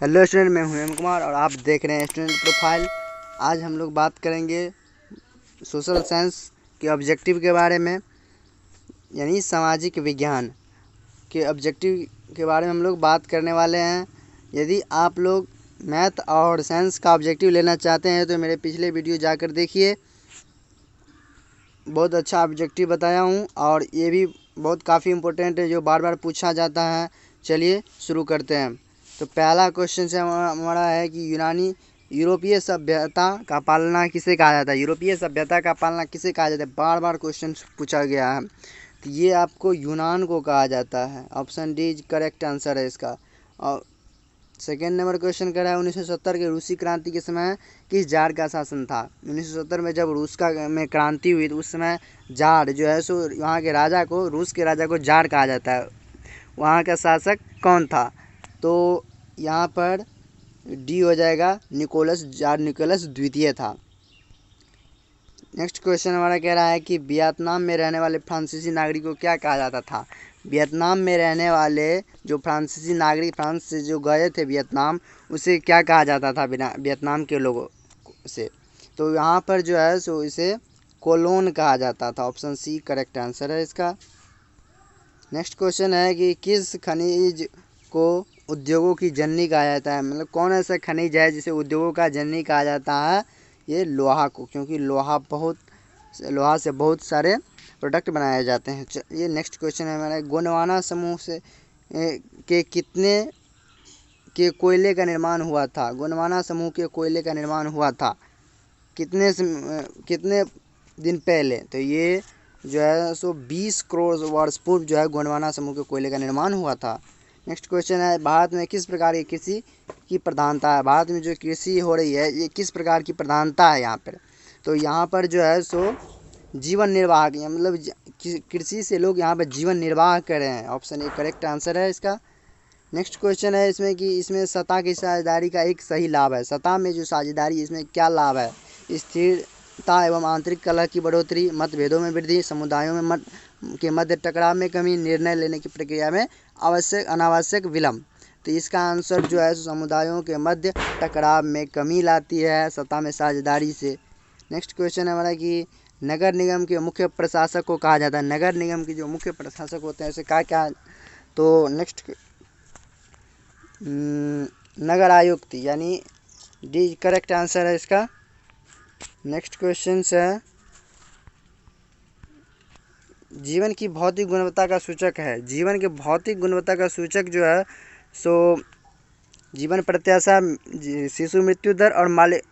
Hello student, मैं हूं हेम कुमार और आप देख रहे हैं स्टूडेंट प्रोफाइल। आज हम लोग बात करेंगे सोशल साइंस के ऑब्जेक्टिव के बारे में, यानी सामाजिक विज्ञान के ऑब्जेक्टिव के बारे में हम लोग बात करने वाले हैं। यदि आप लोग मैथ और साइंस का ऑब्जेक्टिव लेना चाहते हैं तो मेरे पिछले वीडियो जाकर देखिए, बहुत अच्छा ऑब्जेक्टिव बताया हूं और ये भी बहुत काफ़ी इम्पोर्टेंट है जो बार बार पूछा जाता है। चलिए शुरू करते हैं। तो पहला क्वेश्चन से हमारा है कि यूरोपीय सभ्यता का पालना किसे कहा जाता है। यूरोपीय सभ्यता का पालना किसे कहा जाता है, बार बार क्वेश्चन पूछा गया है। तो ये आपको यूनान को कहा जाता है। ऑप्शन डी करेक्ट आंसर है इसका। और सेकेंड नंबर क्वेश्चन कर रहा है 1970 के रूसी क्रांति के समय किस जार का शासन था। 1970 में जब रूस में क्रांति हुई तो उस समय जार जो है सो वहाँ के राजा को, रूस के राजा को जार कहा जाता है। वहाँ का शासक कौन था? तो यहाँ पर डी हो जाएगा, निकोलस द्वितीय था। नेक्स्ट क्वेश्चन हमारा कह रहा है कि वियतनाम में रहने वाले फ्रांसीसी नागरिक को क्या कहा जाता था। वियतनाम में रहने वाले जो फ्रांसीसी नागरिक फ्रांस से जो गए थे वियतनाम, उसे क्या कहा जाता था वियतनाम के लोगों से? तो यहाँ पर जो है सो इसे कोलोन कहा जाता था। ऑप्शन सी करेक्ट आंसर है इसका। नेक्स्ट क्वेश्चन है कि किस खनिज को उद्योगों की जननी कहा जाता है। मतलब कौन ऐसा खनिज है जिसे उद्योगों का जननी कहा जाता है? ये लोहा को, क्योंकि लोहा से बहुत सारे प्रोडक्ट बनाए जाते हैं। ये नेक्स्ट क्वेश्चन है हमारा, गोंडवाना समूह से के कितने के कोयले का निर्माण हुआ था। गोंडवाना समूह के कोयले का निर्माण हुआ था कितने दिन पहले? तो ये जो है सो 20 करोड़ वर्ष पूर्व जो है गोंडवाना समूह के कोयले का निर्माण हुआ था। नेक्स्ट क्वेश्चन है, भारत में किस प्रकार की कृषि की प्रधानता है। भारत में जो कृषि हो रही है ये किस प्रकार की प्रधानता है यहाँ पर? तो यहाँ पर जो है सो जीवन निर्वाह, मतलब कृषि से लोग यहाँ पर जीवन निर्वाह कर रहे हैं। ऑप्शन ए करेक्ट आंसर है इसका। नेक्स्ट क्वेश्चन है इसमें कि इसमें सतह की साझेदारी का एक सही लाभ है। सतह में जो साझेदारी, इसमें क्या लाभ है? स्थिरता एवं आंतरिक कलह की बढ़ोतरी, मतभेदों में वृद्धि, समुदायों में के मध्य टकराव में कमी, निर्णय लेने की प्रक्रिया में अनावश्यक विलम्ब। तो इसका आंसर जो है समुदायों के मध्य टकराव में कमी लाती है सतह में साझेदारी से। नेक्स्ट क्वेश्चन है हमारा कि नगर निगम के मुख्य प्रशासक को कहा जाता है। नगर निगम के जो मुख्य प्रशासक होते हैं उसे क्या? तो नेक्स्ट नगर आयुक्त, यानी डी करेक्ट आंसर है इसका। नेक्स्ट क्वेश्चन है, जीवन की भौतिक गुणवत्ता का सूचक है। जीवन के भौतिक गुणवत्ता का सूचक जो है सो जीवन प्रत्याशा, शिशु मृत्यु दर और मालिक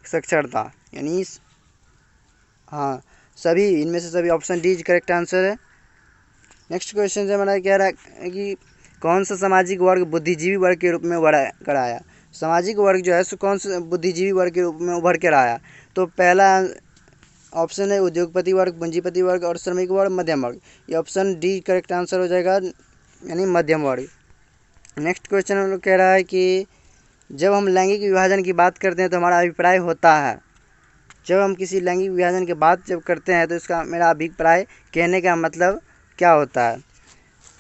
साक्षरता, यानी हाँ सभी इनमें से सभी। ऑप्शन डी करेक्ट आंसर है। नेक्स्ट क्वेश्चन से हमारा कह रहा है कि कौन सा सामाजिक वर्ग बुद्धिजीवी वर्ग के रूप में उभर कर आया। सामाजिक वर्ग जो है सो कौन सा बुद्धिजीवी वर्ग के रूप में उभर कर आया? तो पहला ऑप्शन है उद्योगपति वर्ग, पूंजीपति वर्ग और श्रमिक वर्ग, मध्यम वर्ग। ये ऑप्शन डी करेक्ट आंसर हो जाएगा, यानी मध्यम वर्ग। नेक्स्ट क्वेश्चन हम लोग कह रहा है कि जब हम लैंगिक विभाजन की बात करते हैं तो हमारा अभिप्राय होता है। जब हम किसी लैंगिक विभाजन की बात जब करते हैं तो इसका मेरा अभिप्राय कहने का मतलब क्या होता है?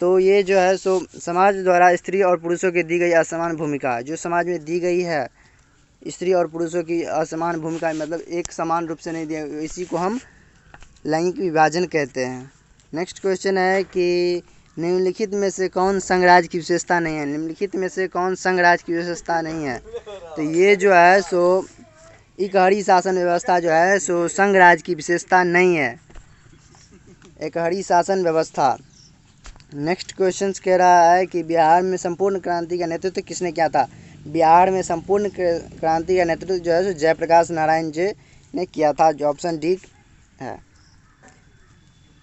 तो ये जो है सो समाज द्वारा स्त्री और पुरुषों की दी गई असमान भूमिका, जो समाज में दी गई है स्त्री और पुरुषों की असमान भूमिका, मतलब एक समान रूप से नहीं दिया, इसी को हम लैंगिक विभाजन कहते हैं। नेक्स्ट क्वेश्चन है कि निम्नलिखित में से कौन संघराज्य की विशेषता नहीं है। निम्नलिखित में से कौन संघराज्य की विशेषता नहीं है? तो ये जो है सो इकहरी शासन व्यवस्था जो है सो संघराज्य की विशेषता नहीं है, इकहरी शासन व्यवस्था। नेक्स्ट क्वेश्चन कह रहा है कि बिहार में संपूर्ण क्रांति का नेतृत्व किसने किया था। बिहार में संपूर्ण क्रांति का नेतृत्व जो है जयप्रकाश नारायण जी ने किया था, जो ऑप्शन डी है।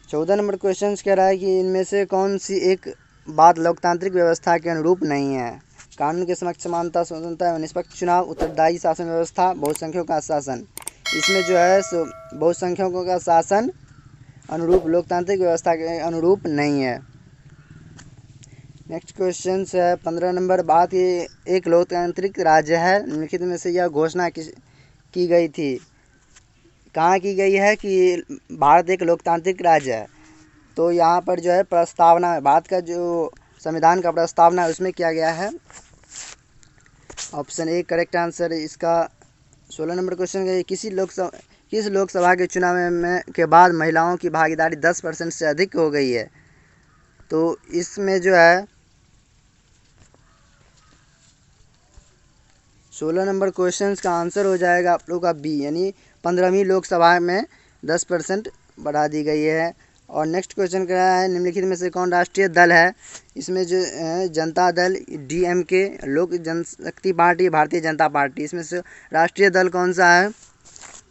14 नंबर क्वेश्चन कह रहा है कि इनमें से कौन सी एक बात लोकतांत्रिक व्यवस्था के अनुरूप नहीं है। कानून के समक्ष समानता, स्वतंत्रता एवं निष्पक्ष चुनाव, उत्तरदायी शासन व्यवस्था, बहुसंख्यकों का शासन। इसमें जो है सो बहुसंख्यकों का शासन अनुरूप लोकतांत्रिक व्यवस्था के अनुरूप नहीं है। नेक्स्ट क्वेश्चन है 15 नंबर, बात ये एक लोकतांत्रिक राज्य है, निम्नलिखित में से यह घोषणा की गई थी। कहाँ की गई है कि भारत एक लोकतांत्रिक राज्य है? तो यहाँ पर जो है प्रस्तावना, भारत का जो संविधान का प्रस्तावना है उसमें किया गया है ऑप्शन ए करेक्ट आंसर इसका। 16 नंबर क्वेश्चन है, किस लोकसभा के चुनाव में के बाद महिलाओं की भागीदारी 10% से अधिक हो गई है। तो इसमें जो है 16 नंबर क्वेश्चन का आंसर हो जाएगा आप लोग का बी, यानी 15वीं लोकसभा में 10% बढ़ा दी गई है। और नेक्स्ट क्वेश्चन क्या है, निम्नलिखित में से कौन राष्ट्रीय दल है। इसमें जो जनता दल, डीएमके, लोक जनशक्ति पार्टी, भारतीय जनता पार्टी, इसमें से राष्ट्रीय दल कौन सा है।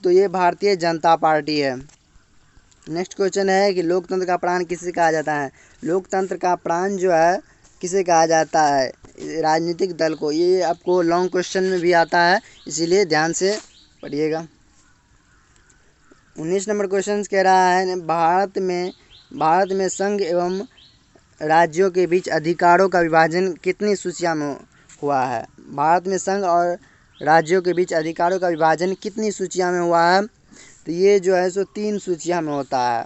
तो ये भारतीय जनता पार्टी है। नेक्स्ट क्वेश्चन है कि लोकतंत्र का प्राण किसे कहा जाता है। लोकतंत्र का प्राण जो है किसे कहा जाता है, राजनीतिक दल को। ये आपको लॉन्ग क्वेश्चन में भी आता है, इसीलिए ध्यान से पढ़िएगा। 19 नंबर क्वेश्चन कह रहा है, भारत में संघ एवं राज्यों के बीच अधिकारों का विभाजन कितनी सूचियों में हुआ है। भारत में संघ और राज्यों के बीच अधिकारों का विभाजन कितनी सूचियों में हुआ है। तो ये जो है सो 3 सूचियों में होता है।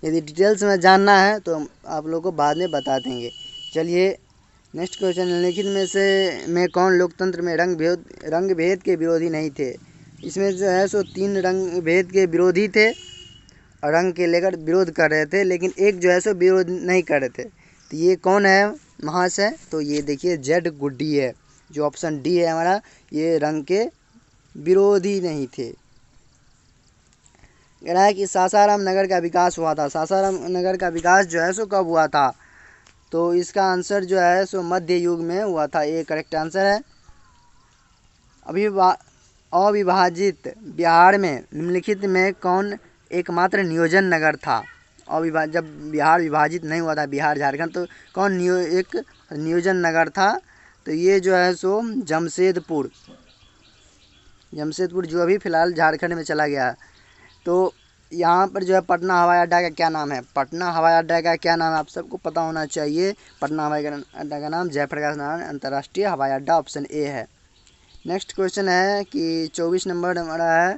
यदि डिटेल्स में जानना है तो आप लोगों को बाद में बता देंगे। चलिए नेक्स्ट क्वेश्चन, निम्नलिखित में से कौन लोकतंत्र में रंग भेद के विरोधी नहीं थे। इसमें जो है सो 3 रंग भेद के विरोधी थे और रंग के लेकर विरोध कर रहे थे, लेकिन एक जो है सो विरोध नहीं कर रहे थे। तो ये कौन है महाशय। तो ये देखिए जेड गुड्डी है, जो ऑप्शन डी है हमारा, ये रंग के विरोधी नहीं थे। कह रहा है कि सासाराम नगर का विकास हुआ था। सासाराम नगर का विकास जो है सो कब हुआ था। तो इसका आंसर जो है सो मध्य युग में हुआ था, ये करेक्ट आंसर है। अविभाजित बिहार में निम्नलिखित में कौन एकमात्र नियोजन नगर था। जब बिहार विभाजित नहीं हुआ था, बिहार झारखंड, तो कौन एक नियोजन नगर था। तो ये जो है सो जमशेदपुर जो अभी फ़िलहाल झारखंड में चला गया। तो यहाँ पर जो है पटना हवाई अड्डा का क्या नाम है। पटना हवाई अड्डा का क्या नाम है, आप सबको पता होना चाहिए। पटना हवाई अड्डा का नाम जयप्रकाश नारायण अंतर्राष्ट्रीय हवाई अड्डा, ऑप्शन ए है। नेक्स्ट क्वेश्चन है कि 24 नंबर हमारा है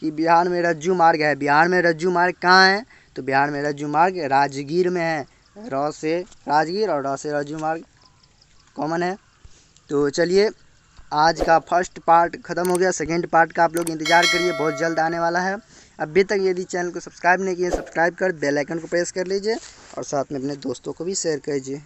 कि बिहार में रज्जू मार्ग है। बिहार में रज्जू मार्ग कहाँ है। तो बिहार में रज्जू मार्ग राजगीर में है। र से राजगीर और र से रज्जू मार्ग कॉमन है। तो चलिए आज का फर्स्ट पार्ट ख़त्म हो गया। सेकेंड पार्ट का आप लोग इंतज़ार करिए, बहुत जल्द आने वाला है। अभी तक यदि चैनल को सब्सक्राइब नहीं किए, सब्सक्राइब कर बेल आइकन को प्रेस कर लीजिए और साथ में अपने दोस्तों को भी शेयर कीजिए।